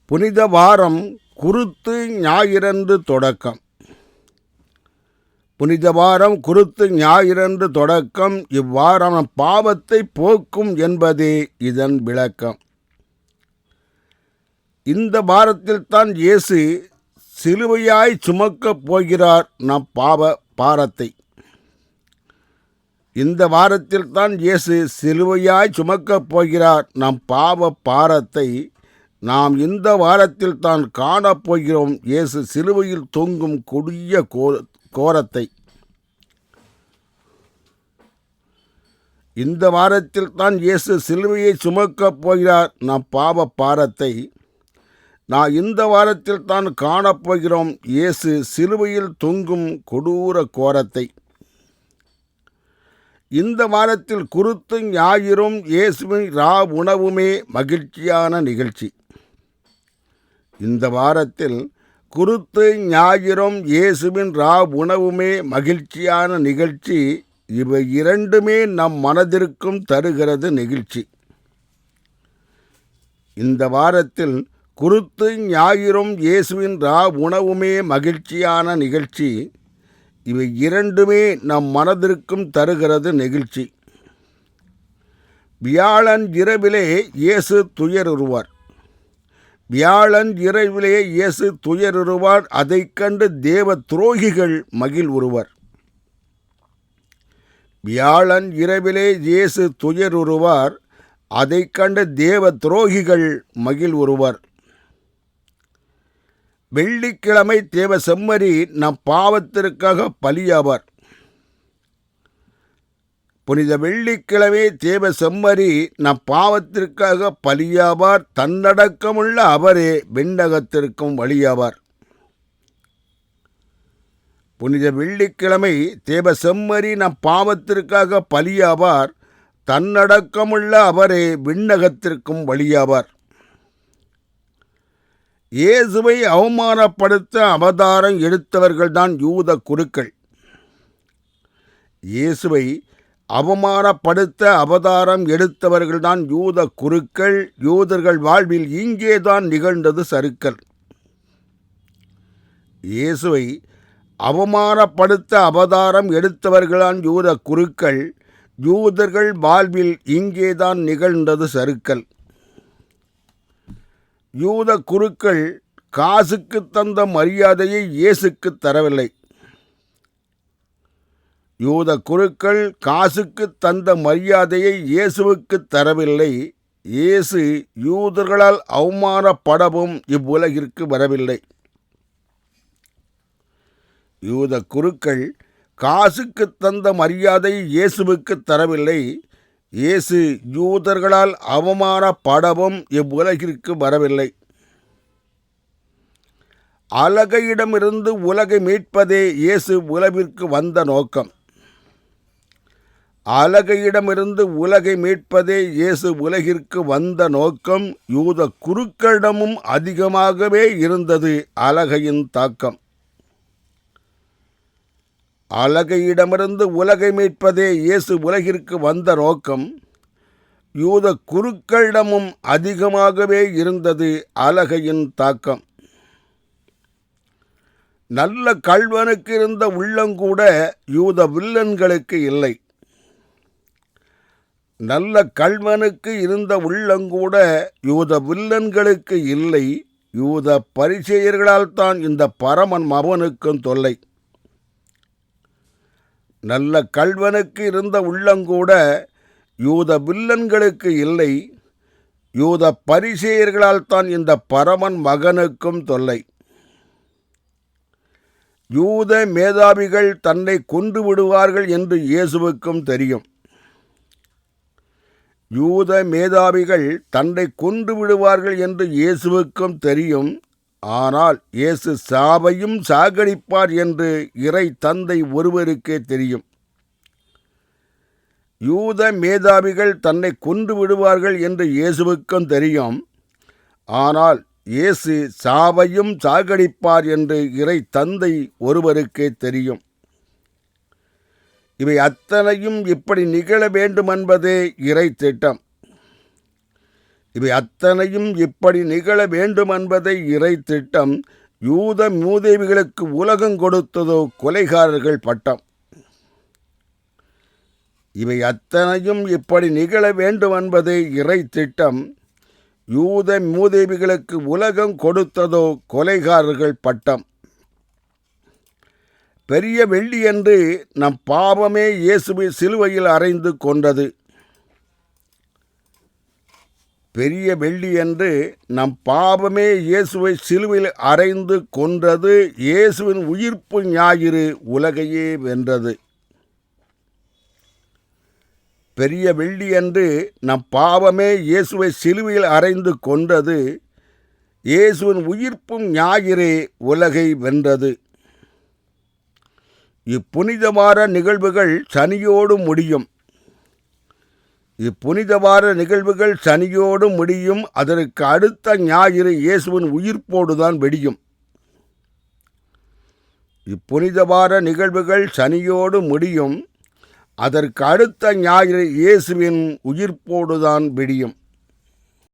புனித வாரம் குருத்து ஞாயிறன்று தொடக்கம். புனித வாரம் குருத்து ஞாயிறன்று தொடக்கம். இவ்வாரம் பாவத்தை போக்கும் என்பதே இதன் விளக்கம். இந்த வாரத்தில்தான் இயேசு சிலுவையாய் சுமக்கப் போகிறார் நம் பாவ பாரத்தை. இந்த வாரத்தில்தான் இயேசு சிலுவையாய் சுமக்கப் போகிறார் நம் பாவ பாரத்தை. நாம் இந்த வாரத்தில் தான் காணப்போகிறோம் இயேசு சிலுவையில் தொங்கும் கொடிய கோரத்தை. இந்த வாரத்தில் தான் இயேசு சிலுவையை சுமக்கப் போகிறார் நம் பாவ பாரத்தை. நான் இந்த வாரத்தில் தான் காணப்போகிறோம் இயேசு சிலுவையில் தொங்கும் கொடூர கோரத்தை. இந்த வாரத்தில் குருத்து ஞாயிறும் இயேசுவின் உணவுமே மகிழ்ச்சியான நிகழ்ச்சி. இந்த வாரத்தில் குருத்து ஞாயிறும் இயேசுவின் உணவுமே மகிழ்ச்சியான நிகழ்ச்சி. இவை இரண்டுமே நம் மனதிற்கும் தருகிறது நெகிழ்ச்சி. இந்த வாரத்தில் குருத்து ஞாயிறும் இயேசுவின் உணவுமே மகிழ்ச்சியான நிகழ்ச்சி. இவை இரண்டுமே நம் மனதிற்கும் தருகிறது நெகிழ்ச்சி. வியாழன் இரவிலே இயேசு துயருறுவார். வியாழன் இரவிலே இயேசு துயருறுவார். அதைக் கண்டு தேவ துரோகிகள் மகிழ்வுறுவர். வியாழன் இரவிலே இயேசு துயருறுவார். அதைக் கண்டு தேவ துரோகிகள் மகிழ்வுறுவர். வெள்ளிக்கிழமை தேவ செம்மறி நம் பாவத்திற்காக பலியாவார். புனித வெள்ளிக்கிழமை தேவ செம்மறி நம் பாவத்திற்காக பலியாவார். தன்னடக்கமுள்ள அவரே விண்ணகத்திற்கும் வழியாவார். புனித வெள்ளிக்கிழமை தேவ செம்மறி நம் பாவத்திற்காக பலியாவார். தன்னடக்கமுள்ள அவரே விண்ணகத்திற்கும் வழியாவார். இயேசுவை அவமானப்படுத்த அவதாரம் எடுத்தவர்கள்தான் யூத குருக்கள். இயேசுவை அவமானப்படுத்த அவதாரம் எடுத்தவர்கள்தான் யூத குருக்கள். யூதர்கள் வாழ்வில் இங்கேதான் நிகழ்ந்தது சறுக்கல். இயேசுவை அவமானப்படுத்த அவதாரம் எடுத்தவர்களான் யூத குருக்கள். யூதர்கள் வாழ்வில் இங்கேதான் நிகழ்ந்தது சறுக்கல். யூத குருக்கள் காசுக்கு தந்த மரியாதையை இயேசுக்கு தரவில்லை. யூத குருக்கள் காசுக்கு தந்த மரியாதையை இயேசுவுக்கு தரவில்லை. இயேசு யூதர்களால் அவமானப்படவும் இவ்வுலகிற்கு வரவில்லை. யூத குருக்கள் காசுக்கு தந்த மரியாதையை இயேசுவுக்கு தரவில்லை. இயேசு யூதர்களால் அவமானப்படவும் இவ்வுலகிற்கு வரவில்லை. அலகையிடமிருந்து உலகை மீட்பதே இயேசு உலகிற்கு வந்த நோக்கம். அலகையிடமிருந்து உலகை மீட்பதே இயேசு உலகிற்கு வந்த நோக்கம். யூத குருக்களிடமும் அதிகமாகவே இருந்தது அலகையின் தாக்கம். அலகையிடமிருந்து உலகை மீட்பதே இயேசு உலகிற்கு வந்த நோக்கம். யூத குருக்களிடமும் அதிகமாகவே இருந்தது அலகையின் தாக்கம். நல்ல கள்வனுக்கு இருந்த உள்ளங்கூட யூத வில்லன்களுக்கு இல்லை. நல்ல கள்வனுக்கு இருந்த உள்ளங்கூட யூத வில்லன்களுக்கு இல்லை. யூத பரிசேயர்களால் தான் இந்த பரமன் அவனுக்கும் தொல்லை. நல்ல கள்வனுக்கு இருந்த உள்ளங்கூட யூத வில்லன்களுக்கு இல்லை. யூத பரிசேயர்களால் தான் இந்த பரமன் மகனுக்கும் தொல்லை. யூத மேதாவிகள் தன்னை கொன்று விடுவார்கள் என்று இயேசுவுக்கும் தெரியும். யூத மேதாவிகள் தன்னை கொன்று விடுவார்கள் என்று இயேசுவுக்கும் தெரியும். ஆனால் இயேசு சாவையும் சாகடிப்பார் என்று இறை தந்தை ஒருவருக்கே தெரியும். யூத மேதாவிகள் தன்னை கொன்று விடுவார்கள் என்று இயேசுவுக்கும் தெரியும். ஆனால் இயேசு சாவையும் சாகடிப்பார் என்று இறை தந்தை ஒருவருக்கே தெரியும். இவை அத்தனையும் இப்படி நிகழ வேண்டுமென்பதே இறை திட்டம். இவை அத்தனையும் இப்படி நிகழ வேண்டுமென்பதை இறை திட்டம். யூத மூதேவிகளுக்கு உலகம் கொடுத்ததோ கொலைகாரர்கள் பட்டம். இவை அத்தனையும் இப்படி நிகழ வேண்டுமென்பதே இறை திட்டம். யூத மூதேவிகளுக்கு உலகம் கொடுத்ததோ கொலைகாரர்கள் பட்டம். பெரிய வெள்ளியன்று நம் பாவமே இயேசுவை சிலுவையில் அறைந்து கொன்றது. பெரிய வெள்ளியன்று நம் பாவமே இயேசுவை சிலுவையில் அறைந்து கொன்றது. இயேசுவின் உயிர்ப்பு ஞாயிறு உலகையே வென்றது. பெரிய வெள்ளியன்று நம் பாவமே இயேசுவை சிலுவையில் அறைந்து கொன்றது. இயேசுவின் உயிர்ப்பும் ஞாயிறே உலகை வென்றது. இப்புனிதவார நிகழ்வுகள் சனியோடு முடியும். இப்புனிதவார நிகழ்வுகள் சனியோடு முடியும். அதற்கு அடுத்த ஞாயிறு இயேசுவின் உயிர்ப்போடுதான் வெடியும். இப்புனிதவார நிகழ்வுகள் சனியோடு முடியும். அதற்கு அடுத்த ஞாயிறு இயேசுவின் உயிர்ப்போடுதான் வெடியும்.